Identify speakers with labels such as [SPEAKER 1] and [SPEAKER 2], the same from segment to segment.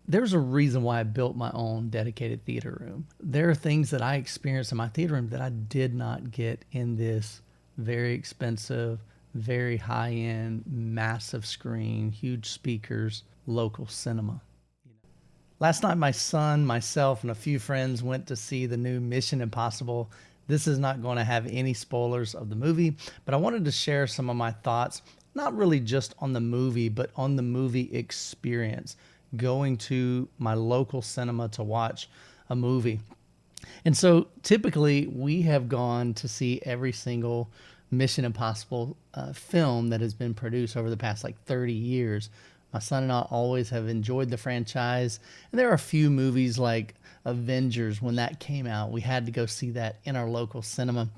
[SPEAKER 1] there's a reason why I built my own dedicated theater room. There are things that I experienced in my theater room that I did not get in this very expensive, very high end, massive screen, huge speakers, local cinema. Last night, my son, myself, and a few friends went to see the new Mission Impossible. This is not going to have any spoilers of the movie, but I wanted to share some of my thoughts, not really just on the movie, but on the movie experience, going to my local cinema to watch a movie. And so typically we have gone to see every single Mission Impossible film that has been produced over the past like 30 years. My son and I always have enjoyed the franchise. And there are a few movies like Avengers, when that came out, we had to go see that in our local cinema.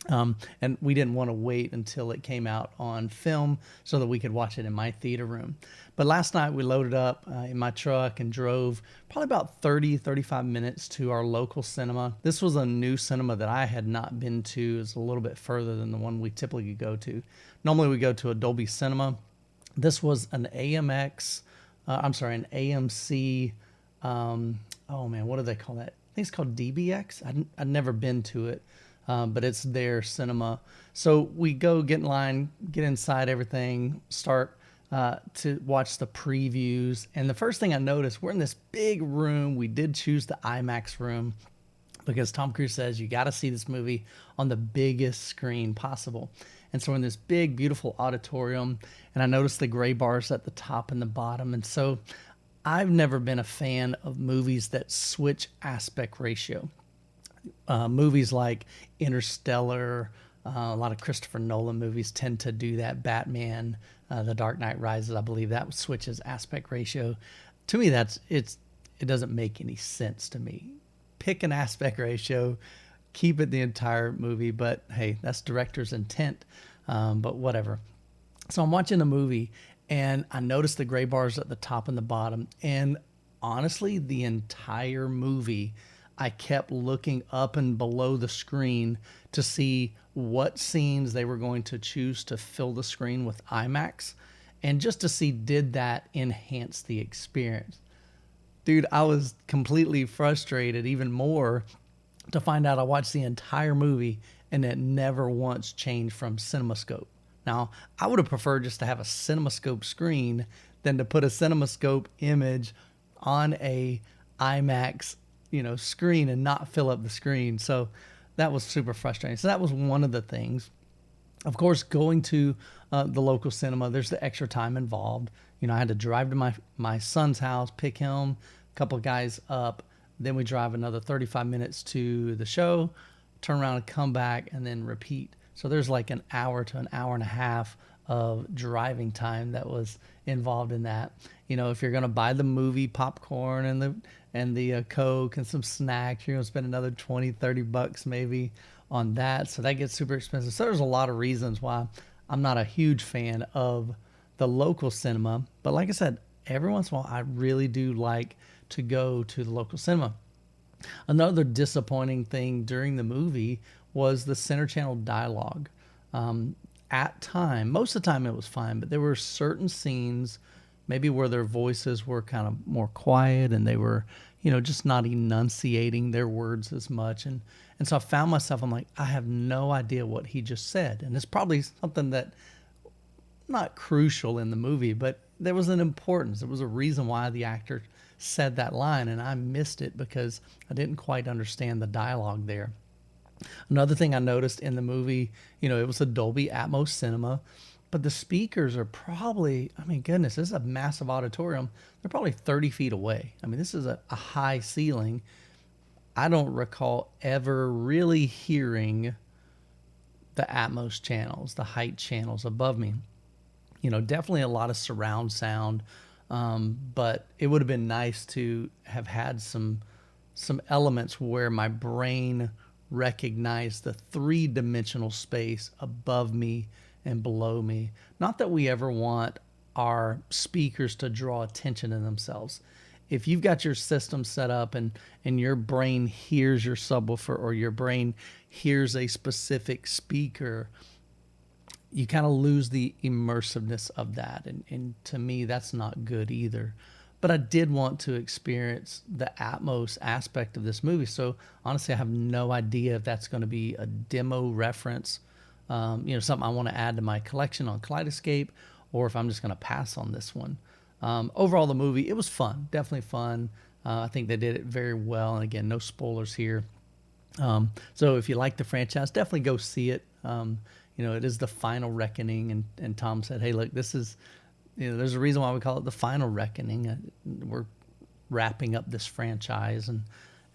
[SPEAKER 1] And we didn't want to wait until it came out on film so that we could watch it in my theater room. But last night we loaded up in my truck and drove probably about 35 minutes to our local cinema. This was a new cinema that I had not been to. It's a little bit further than the one we typically go to. Normally we go to a Dolby Cinema. This was an an AMC. Oh man, what do they call that? I think it's called DBX. I'd never been to it. But it's their cinema. So we go get in line, get inside everything, start to watch the previews. And the first thing I noticed, we're in this big room. We did choose the IMAX room because Tom Cruise says you got to see this movie on the biggest screen possible. And so we're in this big, beautiful auditorium, and I noticed the gray bars at the top and the bottom. And so I've never been a fan of movies that switch aspect ratio. Movies like Interstellar, a lot of Christopher Nolan movies tend to do that. Batman, The Dark Knight Rises, I believe that switches aspect ratio. To me, it doesn't make any sense to me. Pick an aspect ratio, keep it the entire movie, but hey, that's director's intent. But whatever. So I'm watching the movie, and I noticed the gray bars at the top and the bottom, and honestly, the entire movie, I kept looking up and below the screen to see what scenes they were going to choose to fill the screen with IMAX, and just to see, did that enhance the experience. Dude, I was completely frustrated even more to find out I watched the entire movie and it never once changed from CinemaScope. Now, I would have preferred just to have a CinemaScope screen than to put a CinemaScope image on a IMAX screen and not fill up the screen. So that was super frustrating. So that was one of the things. Of course, going to the local cinema, there's the extra time involved. I had to drive to my son's house, pick him, a couple of guys up. Then we drive another 35 minutes to the show, turn around and come back, and then repeat. So there's like an hour to an hour and a half of driving time that was involved in that. If you're going to buy the movie popcorn and the Coke and some snacks, you're going to spend another 20, 30 bucks maybe on that. So that gets super expensive. So there's a lot of reasons why I'm not a huge fan of the local cinema. But like I said, every once in a while, I really do like to go to the local cinema. Another disappointing thing during the movie was the center channel dialogue. Most of the time it was fine, but there were certain scenes maybe where their voices were kind of more quiet and they were, just not enunciating their words as much. And so I found myself, I'm like, I have no idea what he just said. And it's probably something that not crucial in the movie, but there was an importance. There was a reason why the actor said that line, and I missed it because I didn't quite understand the dialogue there. Another thing I noticed in the movie, it was a Dolby Atmos cinema, but the speakers are probably, goodness, this is a massive auditorium. They're probably 30 feet away. This is a high ceiling. I don't recall ever really hearing the Atmos channels, the height channels above me. Definitely a lot of surround sound, but it would have been nice to have had some elements where my brain recognized the three-dimensional space above me and below me. Not that we ever want our speakers to draw attention to themselves. If you've got your system set up and your brain hears your subwoofer or your brain hears a specific speaker, you kind of lose the immersiveness of that. And to me, that's not good either. but I did want to experience the Atmos aspect of this movie. So honestly, I have no idea if that's going to be a demo reference, something I want to add to my collection on Kaleidescape, or if I'm just going to pass on this one. Overall, the movie, it was fun, definitely fun. I think they did it very well. And again, no spoilers here. So if you like the franchise, definitely go see it. It is the final reckoning. And Tom said, hey, look, this is, there's a reason why we call it the final reckoning. We're wrapping up this franchise.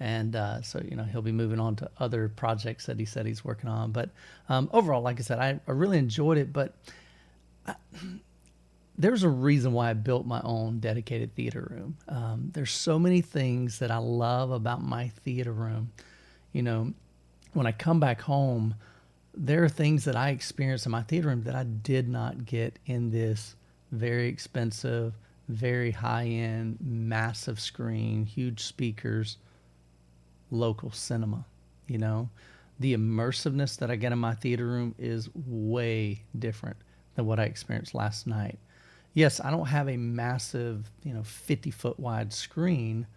[SPEAKER 1] So he'll be moving on to other projects that he said he's working on. But overall, like I said, I really enjoyed it. But there's a reason why I built my own dedicated theater room. There's so many things that I love about my theater room. When I come back home, there are things that I experience in my theater room that I did not get in this very expensive, very high-end, massive screen, huge speakers, local cinema. The immersiveness that I get in my theater room is way different than what I experienced last night. Yes, I don't have a massive, 50-foot wide screen,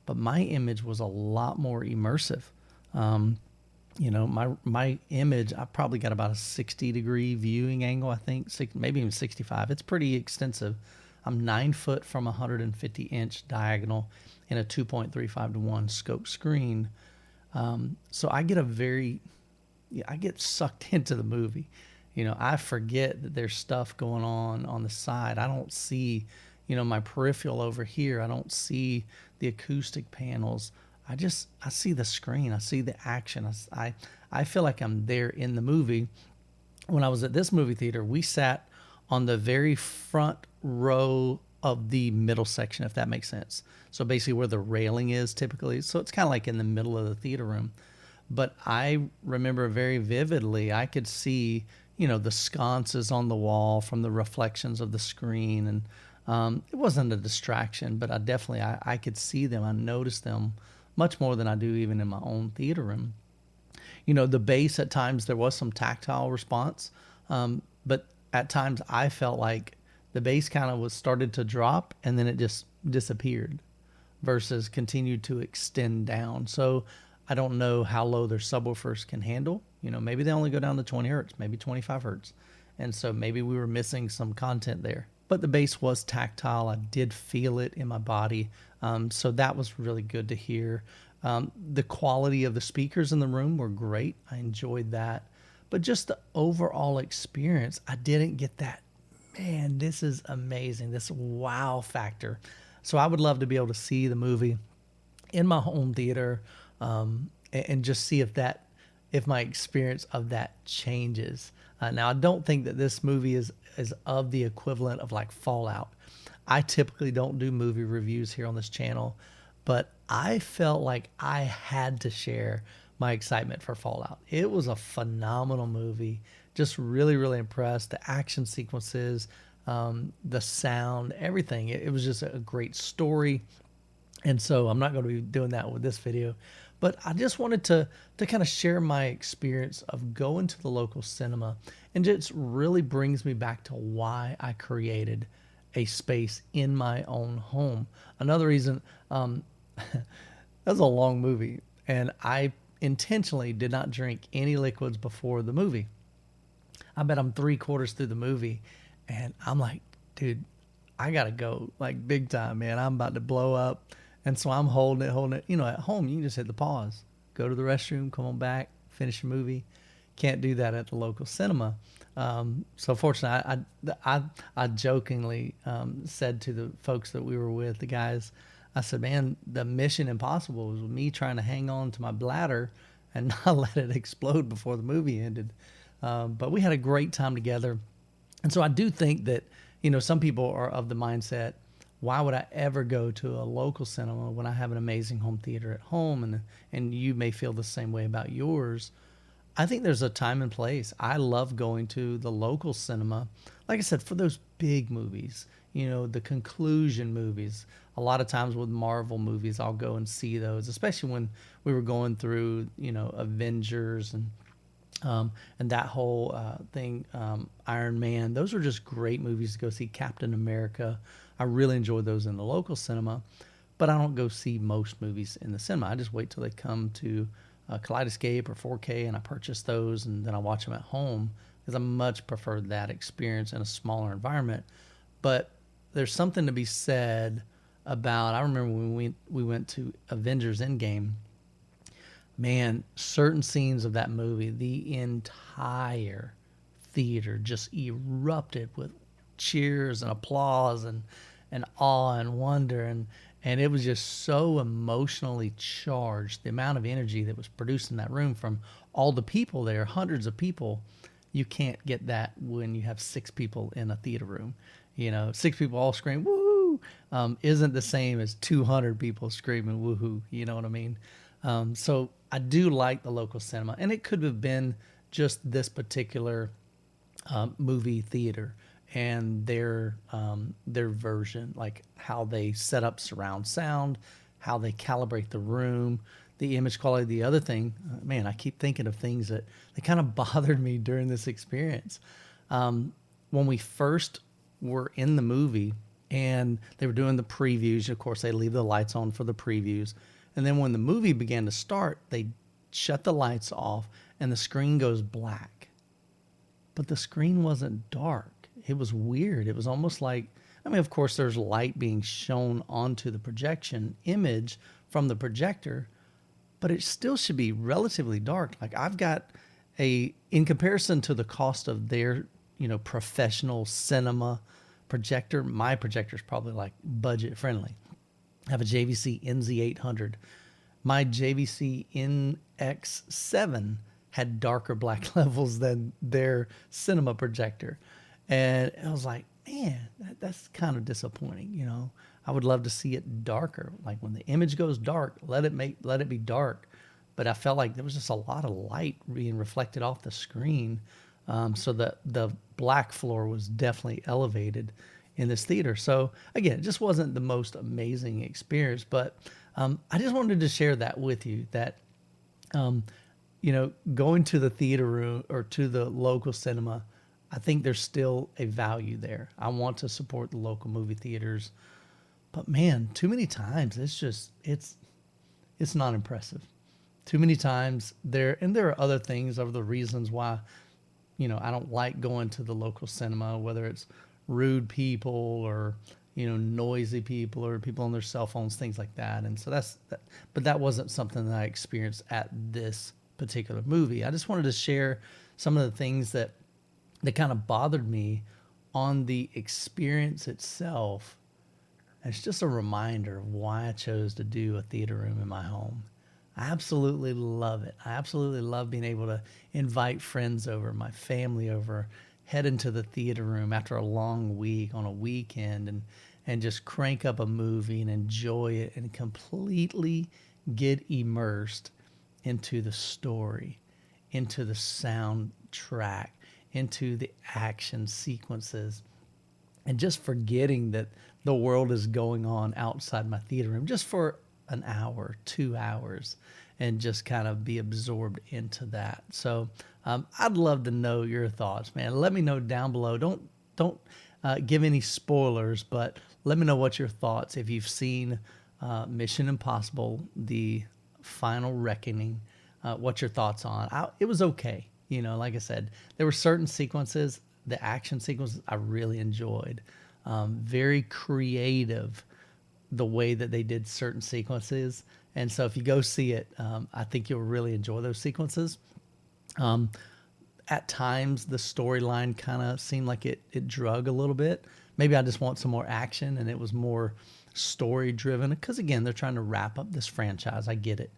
[SPEAKER 1] but my image was a lot more immersive. My image, I probably got about a 60-degree viewing angle, I think, maybe even 65. It's pretty extensive. I'm 9 foot from a 150-inch diagonal in a 2.35:1 scope screen. So I get I get sucked into the movie. I forget that there's stuff going on the side. I don't see, my peripheral over here. I don't see the acoustic panels. I see the screen. I see the action. I feel like I'm there in the movie. When I was at this movie theater, we sat on the very front row of the middle section, if that makes sense. So basically where the railing is typically. So it's kind of like in the middle of the theater room. But I remember very vividly, I could see, the sconces on the wall from the reflections of the screen. And it wasn't a distraction, but I could see them. I noticed them much more than I do even in my own theater room. The bass, at times there was some tactile response, but at times I felt like the bass kind of started to drop and then it just disappeared versus continued to extend down. So I don't know how low their subwoofers can handle. Maybe they only go down to 20 hertz, maybe 25 hertz. And so maybe we were missing some content there. But the bass was tactile. I did feel it in my body. So that was really good to hear. The quality of the speakers in the room were great. I enjoyed that. But just the overall experience, I didn't get that, man, this is amazing, this wow factor. So I would love to be able to see the movie in my home theater, and just see if my experience of that changes. Now, I don't think that this movie is of the equivalent of like Fallout. I typically don't do movie reviews here on this channel, but I felt like I had to share my excitement for Fallout. It was a phenomenal movie. Just really, really impressed. The action sequences, the sound, everything. It was just a great story. And so I'm not going to be doing that with this video, but I just wanted to kind of share my experience of going to the local cinema, and it really brings me back to why I created a space in my own home. Another reason, that was a long movie, and I intentionally did not drink any liquids before the movie. I bet I'm 3/4 through the movie, and I'm like, dude, I gotta go, like big time, man. I'm about to blow up. And so I'm holding it. At home, you can just hit the pause, go to the restroom, come on back, finish your movie. Can't do that at the local cinema. So fortunately, I jokingly said to the folks that we were with, the guys, I said, man, the mission impossible was me trying to hang on to my bladder and not let it explode before the movie ended. But we had a great time together. And so I do think that, some people are of the mindset, why would I ever go to a local cinema when I have an amazing home theater at home? And you may feel the same way about yours. I think there's a time and place. I love going to the local cinema, like I said, for those big movies, the conclusion movies. A lot of times with Marvel movies, I'll go and see those, especially when we were going through, Avengers and that whole thing, Iron Man. Those are just great movies to go see. Captain America. I really enjoy those in the local cinema, but I don't go see most movies in the cinema. I just wait till they come to Kaleidescape or 4K, and I purchase those, and then I watch them at home because I much prefer that experience in a smaller environment. But there's something to be said about. I remember when we went to Avengers Endgame. Man, certain scenes of that movie, the entire theater just erupted with cheers and applause and awe and wonder, and it was just so emotionally charged. The amount of energy that was produced in that room from all the people there, hundreds of people, you can't get that when you have 6 people in a theater room. 6 people all scream woohoo, isn't the same as 200 people screaming woohoo. You know what I mean? So I do like the local cinema, and it could have been just this particular movie theater and their version, like how they set up surround sound, how they calibrate the room, the image quality. The other thing, man, I keep thinking of things that kind of bothered me during this experience. When we first were in the movie and they were doing the previews, of course they leave the lights on for the previews, and then when the movie began to start, they shut the lights off and the screen goes black. But the screen wasn't dark. It was weird. It was almost like, I mean, of course, there's light being shown onto the projection image from the projector, but it still should be relatively dark. Like I've got in comparison to the cost of their, professional cinema projector, my projector is probably like budget friendly. I have a JVC NZ800. My JVC NX7 had darker black levels than their cinema projector. And I was like, man, that's kind of disappointing. I would love to see it darker. Like when the image goes dark, let it be dark. But I felt like there was just a lot of light being reflected off the screen. So the black floor was definitely elevated in this theater. So again, it just wasn't the most amazing experience, but I just wanted to share that with you, that going to the theater room or to the local cinema, I think there's still a value there. I want to support the local movie theaters, but man, too many times it's not impressive. Too many times there are other things, other reasons why, I don't like going to the local cinema, whether it's rude people or, noisy people or people on their cell phones, things like that. And so but that wasn't something that I experienced at this particular movie. I just wanted to share some of the things that kind of bothered me on the experience itself. And it's just a reminder of why I chose to do a theater room in my home. I absolutely love it. I absolutely love being able to invite friends over, my family over, head into the theater room after a long week on a weekend and just crank up a movie and enjoy it and completely get immersed into the story, into the soundtrack, into the action sequences, and just forgetting that the world is going on outside my theater room just for an hour, 2 hours, and just kind of be absorbed into that. So I'd love to know your thoughts, man. Let me know down below. Don't give any spoilers, but let me know what your thoughts, if you've seen Mission Impossible, The Final Reckoning, what your thoughts on. It was okay. Like I said, there were certain sequences, the action sequences I really enjoyed. Very creative, the way that they did certain sequences. And so if you go see it, I think you'll really enjoy those sequences. At times, the storyline kind of seemed like it drug a little bit. Maybe I just want some more action and it was more story driven. Because again, they're trying to wrap up this franchise. I get it.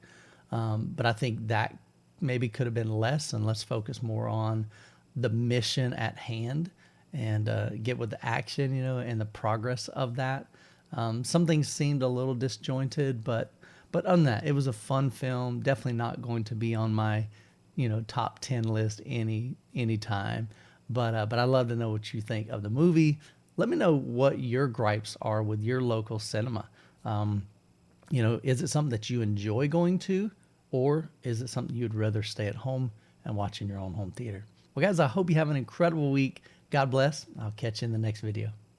[SPEAKER 1] But I think that maybe could have been less, and let's focus more on the mission at hand and get with the action, and the progress of that. Some things seemed a little disjointed, but other than that, it was a fun film. Definitely not going to be on my, top 10 list any time. But I'd love to know what you think of the movie. Let me know what your gripes are with your local cinema. Is it something that you enjoy going to, or is it something you'd rather stay at home and watch in your own home theater? Well, guys, I hope you have an incredible week. God bless. I'll catch you in the next video.